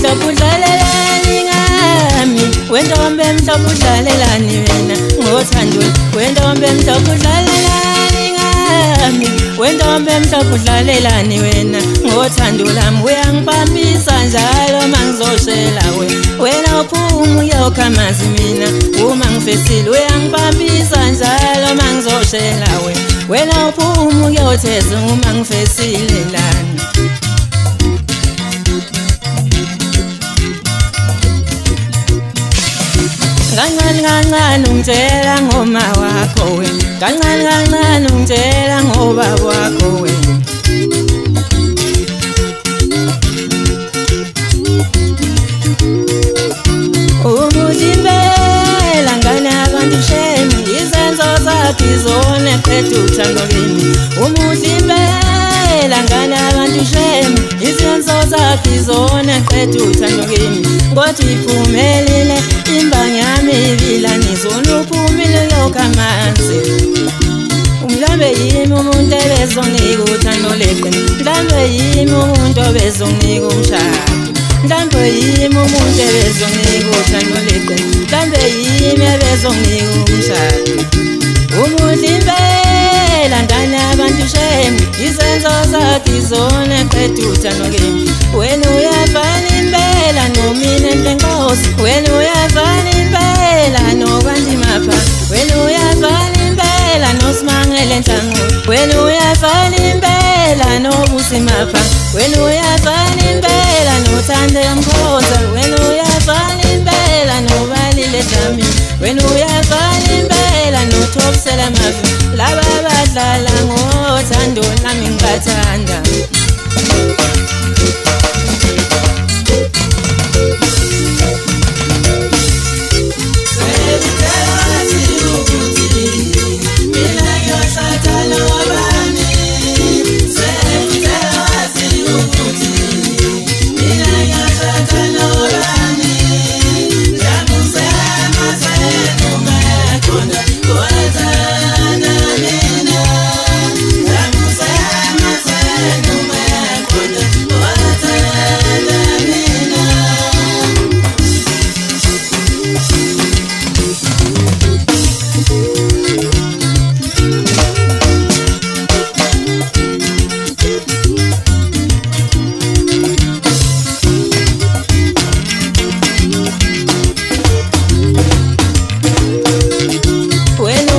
emhlophe udlalelani ngami, wentombi emhlophe udlalelani wena ngothando, wentombi emhlophe udlalelani ngami, wentombi emhlophe udlalelani wena ngothando lami. Uyangibambisa njalo mangizoshela wena uphuma uyokha amazi mina uma ngifesile. Uyangibambisa njalo mangizoshela wena uphuma uyotheza uma ngifesile lana. Kancane kancane ungitshela ngoma wakho wena, kancane kancane ungitshela ngobaba wakho wena. Umuthi impela ngane yabantu shame, izenzo zakho izona eqeda uthando kimi. Umuthi impela ngane yabantu shame, izenzo zakho izona eqeda uthando kimi. Kodwa iphumelele imbangi yami ivilaniso, uphumile uyokha amanzi. Mhlambe yimi umuntu ebezonginika uthando leqiniso, mhlambe yimi umuntu obezonginika umshado, mhlambe yimi umuntu ebezonginika uthando leqiniso, mhlambe yimi ebezonginika umshado. Umuthi impela ngane yabantu shame, izenzo zakho izona eqeda uthando kimi. Wena uyafana impela nomina entenkosi, wena uyafana impela nokwandimapha, wena uyafana impela noSimangele Nhlangothi, wena uyafana impela noBusimapha, wena uyafana impela noThande Mkhoza, wena uyafana impela noBalile Dlamini, wena uyafana impela noThobisela Mafi. Laba badlala ngothando nami ngibathanda. Wena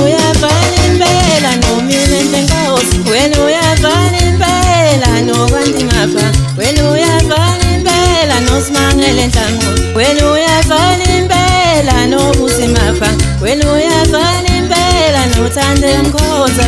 uyafana impela nokwandimapha, wena uyafana impela noSimangele Nhlangothi, wena uyafana impela noBusimapha, wena uyafana impela noThande Mkhoza.